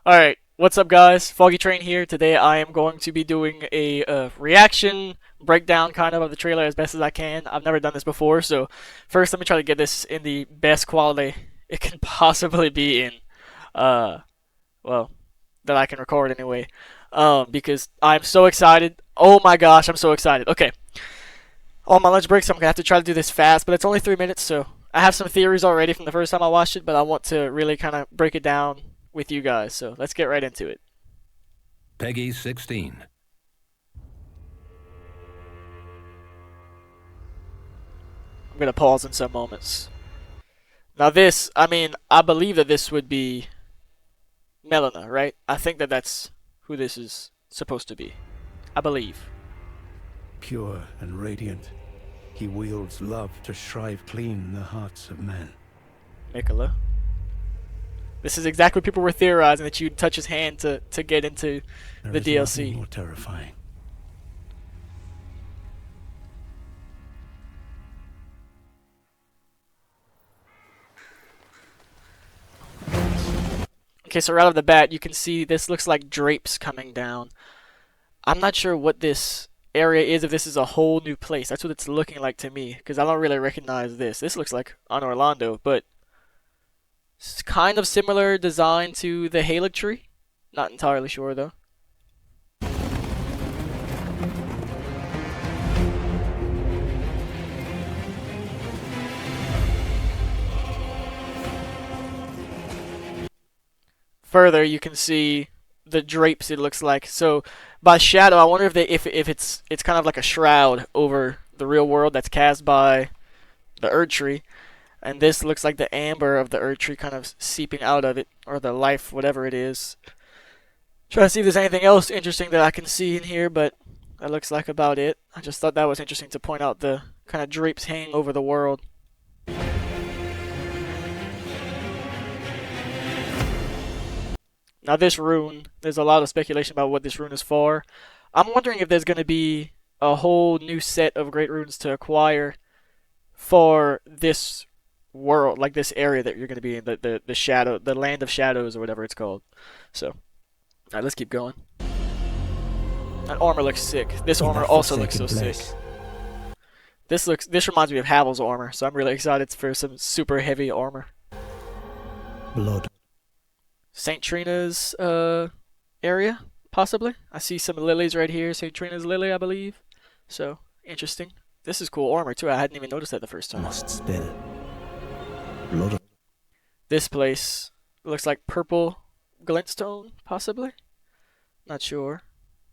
Alright, what's up guys? Foggy Train here. Today I am going to be doing a reaction breakdown kind of the trailer as best as I can. I've never done this before, so first let me try to get this in the best quality it can possibly be in. Uh, well, that I can record anyway. Because I'm so excited. Oh my gosh, I'm so excited. Okay, on my lunch break, so I'm gonna have to try to do this fast, but it's only 3 minutes, so I have some theories already from the first time I watched it, but I want to really kind of break it down with you guys. So let's get right into it. Peggy 16. I'm gonna pause in some moments. Now this, I mean, I believe that this would be Melina, right? I think that that's who this is supposed to be. I believe. Pure and radiant, he wields love to shrive clean the hearts of men. Mikola. This is exactly what people were theorizing, that you'd touch his hand to get into There the is DLC. nothing more terrifying. Okay, so right off the bat, you can see this looks like drapes coming down. I'm not sure what this area is, if this is a whole new place. That's what it's looking like to me, because I don't really recognize this. This looks like on Orlando, but it's kind of similar design to the Erdtree. Not entirely sure though. Further, you can see the drapes. It looks like so by shadow. I wonder if it's kind of like a shroud over the real world that's cast by the Erdtree, and this looks like the amber of the Erdtree kind of seeping out of it, or the life, whatever it is. Trying to see if there's anything else interesting that I can see in here, but that looks like about it. I just thought that was interesting to point out the kind of drapes hanging over the world. Now this rune, there's a lot of speculation about what this rune is for. I'm wondering if there's going to be a whole new set of great runes to acquire for this world, like this area that you're going to be in, the shadow, the land of shadows, or whatever it's called. So, alright, let's keep going. That armor looks sick. This armor also looks so sick. This reminds me of Havel's armor, so I'm really excited for some super heavy armor. Blood. St. Trina's area, possibly. I see some lilies right here. St. Trina's lily, I believe. So, interesting. This is cool armor, too. I hadn't even noticed that the first time. Must spill. Blood. This place looks like purple glintstone, possibly? Not sure.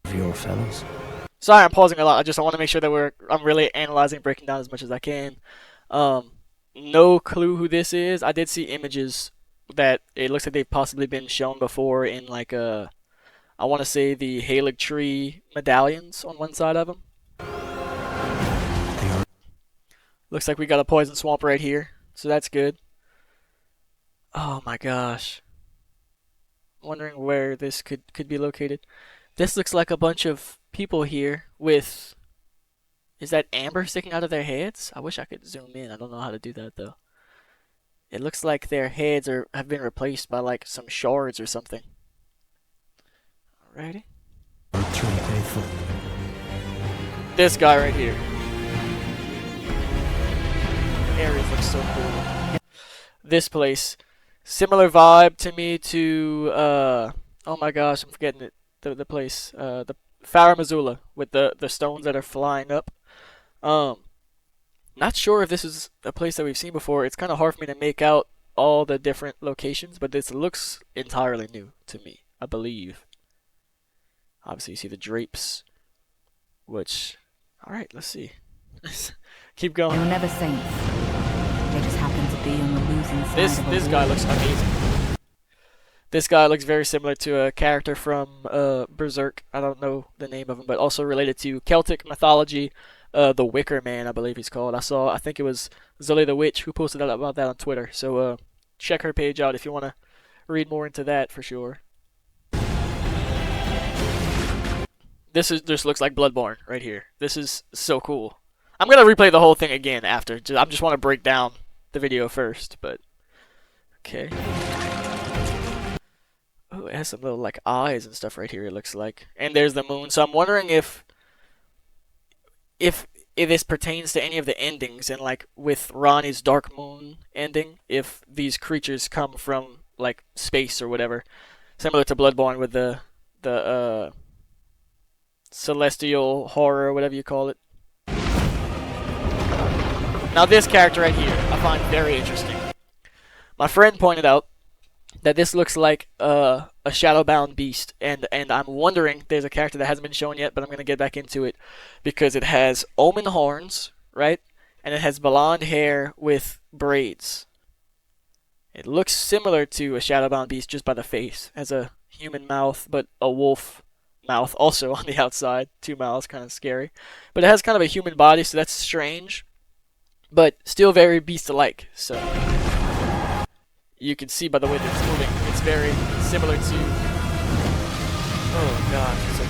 Of your fellows. Sorry, I'm pausing a lot. I want to make sure that I'm really analyzing, breaking down as much as I can. No clue who this is. I did see images that it looks like they've possibly been shown before in like I want to say the Erdtree medallions on one side of them. Looks like we got a poison swamp right here, so that's good. Oh my gosh. Wondering where this could be located. This looks like a bunch of people here with, is that amber sticking out of their heads? I wish I could zoom in. I don't know how to do that though. It looks like their heads have been replaced by like some shards or something. Alrighty. Erdtree faithful. This guy right here. Areas look so cool. This place. Similar vibe to me to oh my gosh, I'm forgetting it. The place. The Farah Missoula with the stones that are flying up. Not sure if this is a place that we've seen before. It's kind of hard for me to make out all the different locations, but this looks entirely new to me, I believe. Obviously, you see the drapes, which, alright, let's see. Keep They going. were never saints. They just happened to be on the losing side of a This guy war. looks amazing. This guy looks very similar to a character from Berserk. I don't know the name of him, but also related to Celtic mythology. The Wicker Man, I believe he's called. I think it was Zully the Witch who posted about that on Twitter. So check her page out if you want to read more into that for sure. This looks like Bloodborne right here. This is so cool. I'm gonna replay the whole thing again after. I just want to break down the video first, but okay. Oh, it has some little like eyes and stuff right here. It looks like, and there's the moon. So I'm wondering if if this pertains to any of the endings, and like with Ronnie's Dark Moon ending, if these creatures come from like space or whatever, similar to Bloodborne with the celestial horror, whatever you call it. Now this character right here, I find very interesting. My friend pointed out that this looks like a shadowbound beast, and I'm wondering, there's a character that hasn't been shown yet, but I'm gonna get back into it because it has omen horns, right? And it has blonde hair with braids. It looks similar to a shadowbound beast just by the face. It has a human mouth, but a wolf mouth also on the outside. Two mouths, kind of scary. But it has kind of a human body, so that's strange. But still very beast-alike. So you can see by the way that it's moving, it's very similar to. Oh gosh, it's so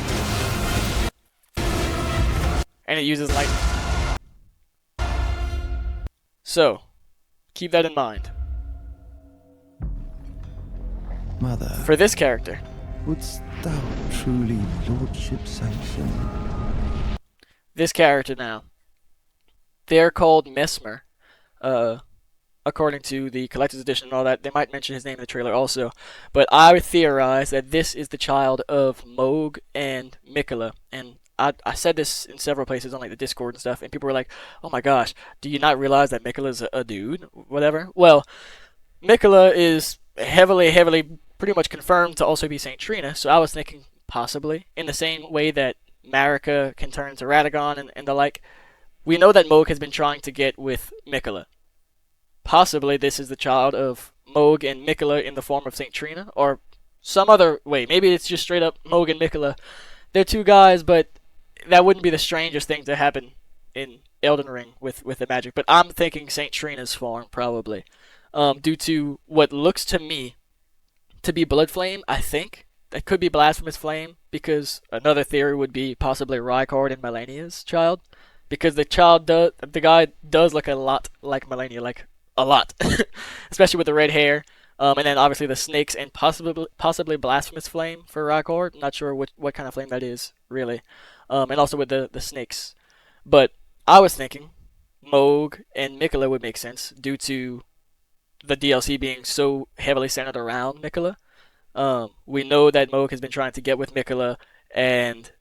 cool. And it uses light. So keep that in mind. Mother, For this character, wouldst thou truly lordship sanction? this character now, they're called Mesmer. According to the collector's edition and all that, they might mention his name in the trailer also. But I would theorize that this is the child of Moog and Mikola. And I said this in several places on like the Discord and stuff, and people were like, "Oh my gosh, do you not realize that Mikola's a dude?" Whatever. Well, Mikola is heavily, pretty much confirmed to also be Saint Trina. So I was thinking possibly in the same way that Marika can turn into Radagon and the like. We know that Moog has been trying to get with Mikola. Possibly this is the child of Moog and Mikola in the form of Saint Trina, or some other way. Maybe it's just straight up Moog and Mikola. They're two guys, but that wouldn't be the strangest thing to happen in Elden Ring with the magic. But I'm thinking Saint Trina's form, probably. Due to what looks to me to be Blood Flame, I think. That could be Blasphemous Flame, because another theory would be possibly Rykard and Melania's child. Because the guy does look a lot like Melania, like a lot, especially with the red hair, and then obviously the snakes and possibly Blasphemous Flame for Rykard. I'm not sure what kind of flame that is really, and also with the snakes. But I was thinking Moog and Mikola would make sense due to the DLC being so heavily centered around Mikola. We know that Moog has been trying to get with Mikola, and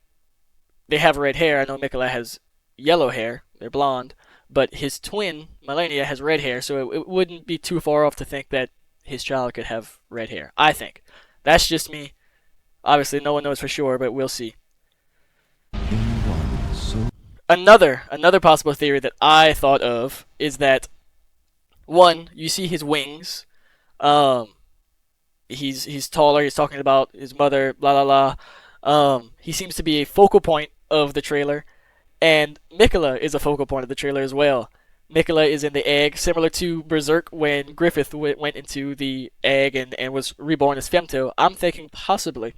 they have red hair. I know Mikola has yellow hair. They're blonde. But his twin, Melania, has red hair, so it wouldn't be too far off to think that his child could have red hair. I think. That's just me. Obviously, no one knows for sure, but we'll see. Another possible theory that I thought of is that, one, you see his wings. He's taller. He's talking about his mother. Blah blah blah. He seems to be a focal point of the trailer. And Mikola is a focal point of the trailer as well. Mikola is in the egg, similar to Berserk when Griffith went into the egg and was reborn as Femto. I'm thinking possibly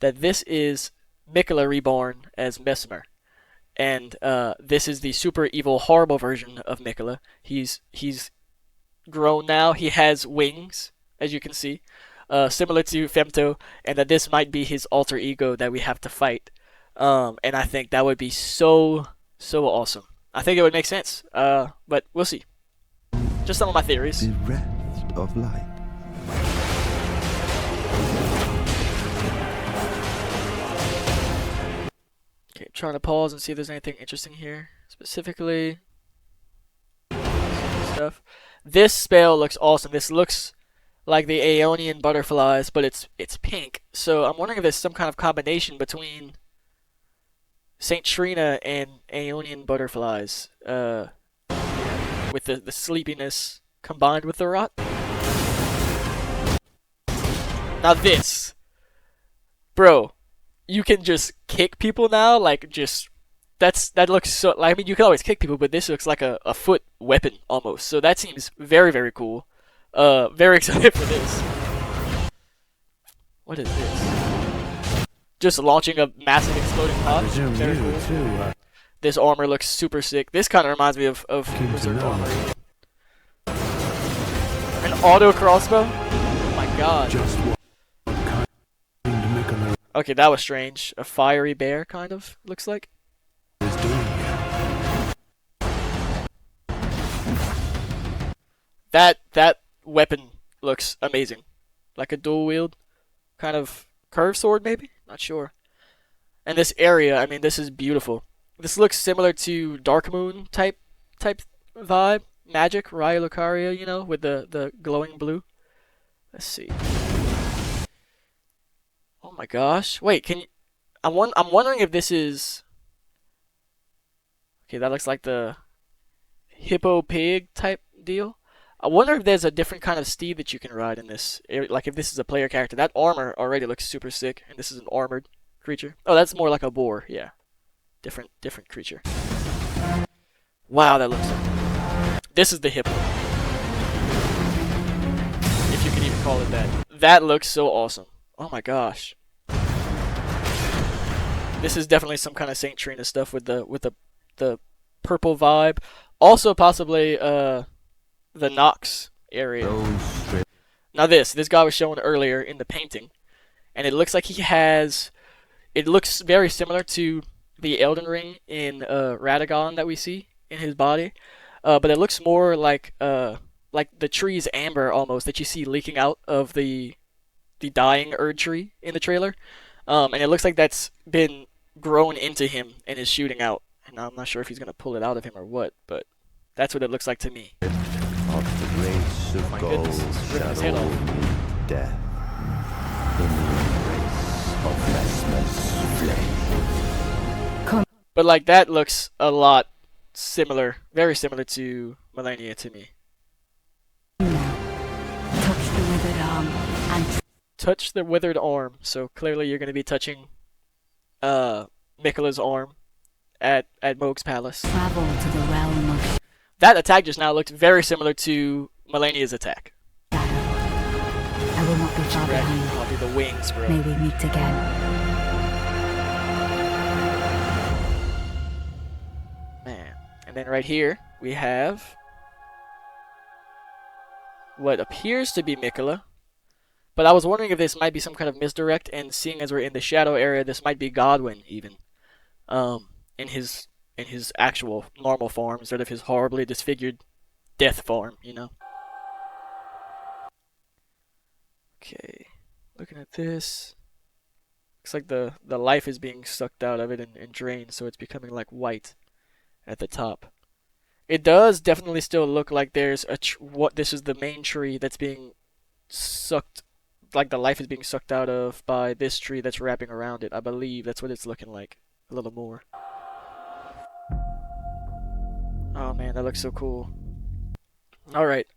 that this is Mikola reborn as Mesmer. And this is the super evil, horrible version of Mikola. He's grown now. He has wings, as you can see, similar to Femto, and that this might be his alter ego that we have to fight. And I think that would be so awesome. I think it would make sense. But we'll see. Just some of my theories. Bereft of light. Okay, trying to pause and see if there's anything interesting here. Specifically, stuff. This spell looks awesome. This looks like the Aeonian butterflies, but it's pink. So I'm wondering if there's some kind of combination between Saint Trina and Aeonian butterflies, with the sleepiness combined with the rot. Now this, bro, you can just kick people now, like that looks so. I mean, you can always kick people, but this looks like a foot weapon almost. So that seems very cool. Very excited for this. What is this? Just launching a massive exploding pod. Very cool. This armor looks super sick. This kind of reminds me of Berserk armor. An auto crossbow? Oh my god. Okay, that was strange. A fiery bear, kind of, looks like. Is doing here. That weapon looks amazing. Like a dual wield, kind of curved sword, maybe? Not sure. And this area, I mean, this is beautiful. This looks similar to Dark Moon type vibe. Magic, Raya Lucaria, you know, with the glowing blue. Let's see. Oh my gosh. Wait, can you... I'm wondering if this is... Okay, that looks like the hippo pig type deal. I wonder if there's a different kind of steed that you can ride in this. Like if this is a player character. That armor already looks super sick, and this is an armored creature. Oh, that's more like a boar. Yeah, different creature. Wow, that looks. This is the hippo, if you can even call it that. That looks so awesome. Oh my gosh. This is definitely some kind of Saint Trina stuff with the purple vibe. Also possibly the Nox area. Now this guy was shown earlier in the painting, and it looks like he has. It looks very similar to the Elden Ring in Radagon that we see in his body, but it looks more like the tree's amber almost that you see leaking out of the dying Erdtree in the trailer, and it looks like that's been grown into him and is shooting out. And I'm not sure if he's gonna pull it out of him or what, but that's what it looks like to me. Of the race of My gold goodness, it's ripping his shall head all off. meet death in the embrace of Vesper's flame. But like that looks a lot similar, very similar to Melania to me. Touch the withered arm and Touch the withered arm. So clearly you're gonna be touching Miquella's arm at Moog's palace. travel to the realm of That attack just now looked very similar to Melania's attack. shadow. I will not be far Correct. behind. I'll do the wings, bro. May we meet again. Man. And then right here we have what appears to be Miquella. But I was wondering if this might be some kind of misdirect, and seeing as we're in the shadow area, this might be Godwyn even. In his actual normal form instead of his horribly disfigured death form, you know. Okay. Looking at this. Looks like the life is being sucked out of it and drained, so it's becoming like white at the top. It does definitely still look like there's what this is the main tree that's being sucked, like the life is being sucked out of by this tree that's wrapping around it. I believe that's what it's looking like a little more. Oh man, that looks so cool. Alright,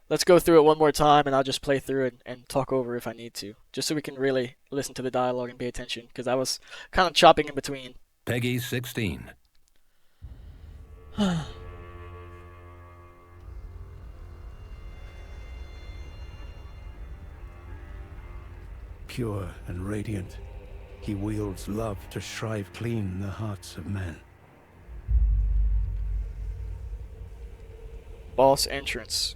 let's go through it one more time and I'll just play through it and talk over if I need to. Just so we can really listen to the dialogue and pay attention, because I was kind of chopping in between. Peggy 16. Pure and radiant, he wields love to shrive clean the hearts of men. Boss entrance.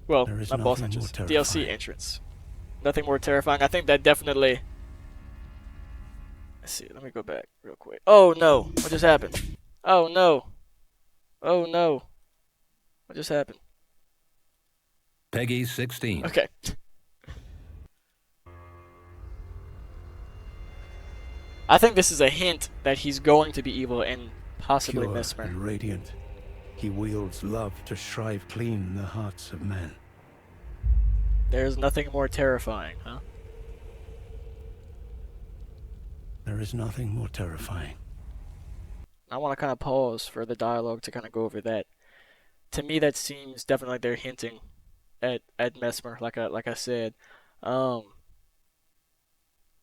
Well, There is not boss nothing more entrance. DLC terrifying. entrance. Nothing more terrifying. I think that definitely... Let's see, let me go back real quick. Oh no! What just happened? Oh no! Oh no! What just happened? Peggy 16. Okay. I think this is a hint that he's going to be evil and possibly Pure Mesmer. and radiant, he wields love to shrive clean the hearts of men. There's nothing more terrifying, huh? There is nothing more terrifying. I want to kind of pause for the dialogue to kind of go over that. To me, that seems definitely like they're hinting at Mesmer, like I said,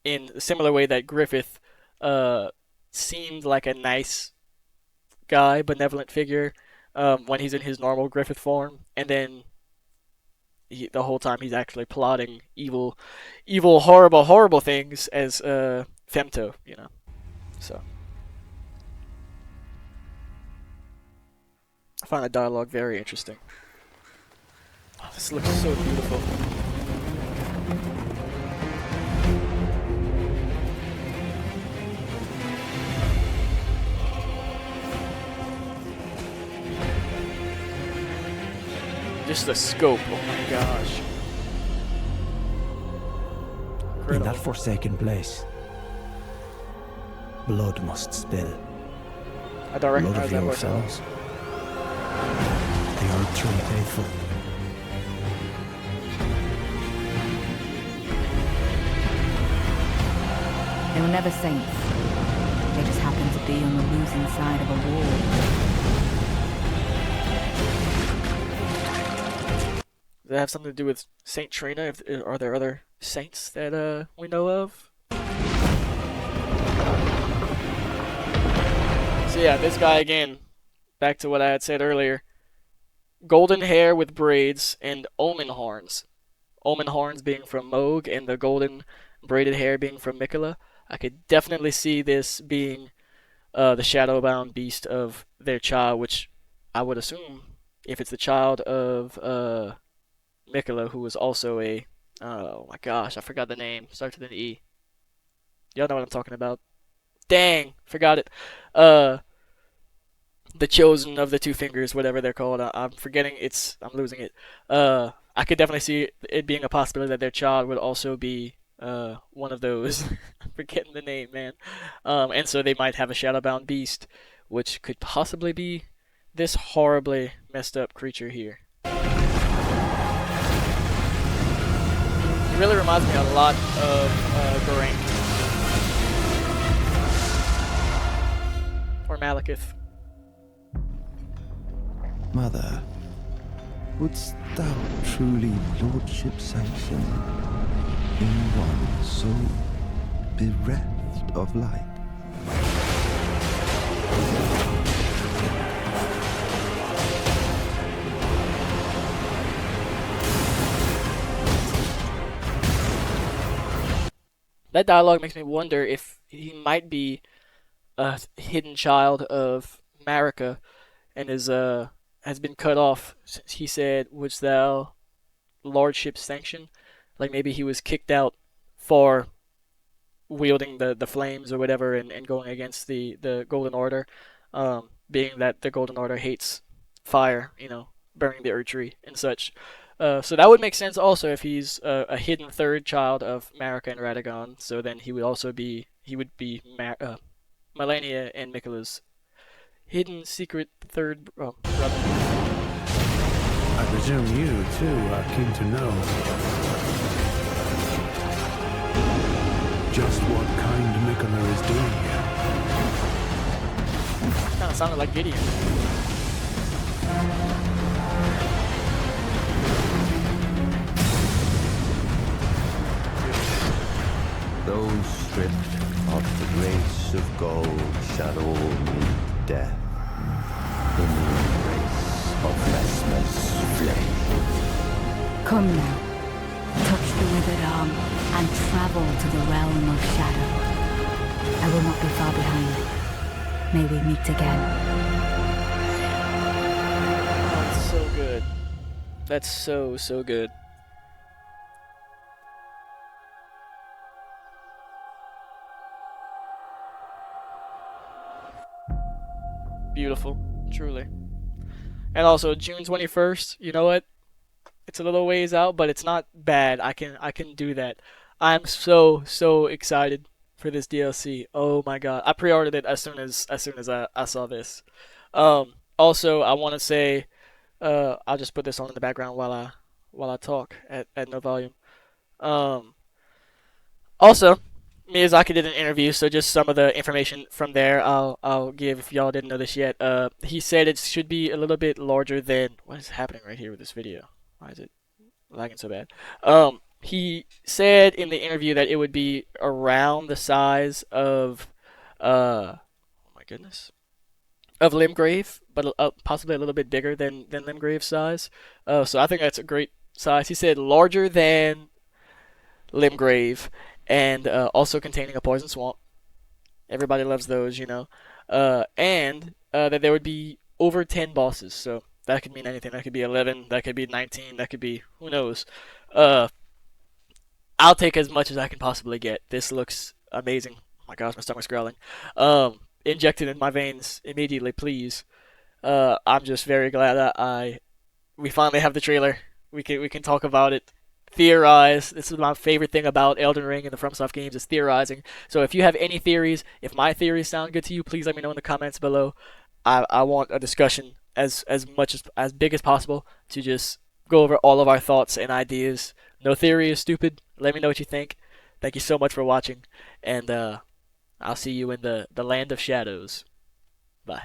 in a similar way that Griffith seemed like a nice guy, benevolent figure when he's in his normal Griffith form, and then the whole time he's actually plotting evil, horrible things as Femto, you know. So I find the dialogue very interesting. Oh, this looks so beautiful. Just the scope. Oh my gosh. In Incredible. that forsaken place, blood must spill. I don't Blood recognize of that your voice at all. fellows. The Erdtree faithful. They were never saints. They just happened to be on the losing side of a war. Does that have something to do with Saint Trina? Are there other saints that we know of? So yeah, this guy again, back to what I had said earlier. Golden hair with braids and omen horns. Omen horns being from Moog and the golden braided hair being from Mikola. I could definitely see this being the shadowbound beast of their child, which I would assume, if it's the child of Mikola, who was also a oh my gosh, I forgot the name. Starts with an E. Y'all know what I'm talking about. Dang, forgot it. The chosen of the two fingers, whatever they're called. I'm forgetting. I'm losing it. I could definitely see it being a possibility that their child would also be one of those. I'm forgetting the name, man. And so they might have a shadowbound beast, which could possibly be this horribly messed up creature here. It really reminds me a lot of Geraint. Or Malekith. Mother, wouldst thou truly lordship sanction in one so bereft of light? That dialogue makes me wonder if he might be a hidden child of Marika and has been cut off. He said, "Wouldst thou lordship sanction?" Like maybe he was kicked out for wielding the flames or whatever and going against the Golden Order, being that the Golden Order hates fire, burning the Erdtree and such. So that would make sense also if he's a hidden third child of Marika and Radagon. So then he would be Malenia and Mikola's hidden secret third brother. I presume you, too, are keen to know just what kind Mikola is doing here. Kind of sounded like Gideon. Those stripped of the grace of gold shall all meet death in the embrace of Vesma's flame. Come now, touch the withered arm, and travel to the realm of shadow. I will not be far behind. May we meet again. Oh, that's so good. That's so good. Beautiful, truly. And also June 21st, you know what? It's a little ways out, but it's not bad. I can do that. I'm so excited for this DLC. Oh my god. I pre-ordered it as soon as I saw this. Also I want to say I'll just put this on in the background while I talk at no volume. Also Miyazaki did an interview, so just some of the information from there I'll give if y'all didn't know this yet. He said it should be a little bit larger than what is happening right here with this video. Why is it lagging so bad? He said in the interview that it would be around the size of oh my goodness, of Limgrave, but possibly a little bit bigger than Limgrave's size. So I think that's a great size. He said larger than Limgrave, and also containing a poison swamp. Everybody loves those, and that there would be over 10 bosses. So that could mean anything. That could be 11. That could be 19. That could be who knows. I'll take as much as I can possibly get. This looks amazing. Oh my gosh, my stomach's growling. Inject it in my veins immediately, please. I'm just very glad that I we finally have the trailer. We can talk about it, theorize. This is my favorite thing about Elden Ring and the FromSoft games is theorizing. So if you have any theories, if my theories sound good to you, please let me know in the comments below. I want a discussion as much as big as possible to just go over all of our thoughts and ideas. No theory is stupid. Let me know what you think. Thank you so much for watching, and I'll see you in the land of shadows. Bye.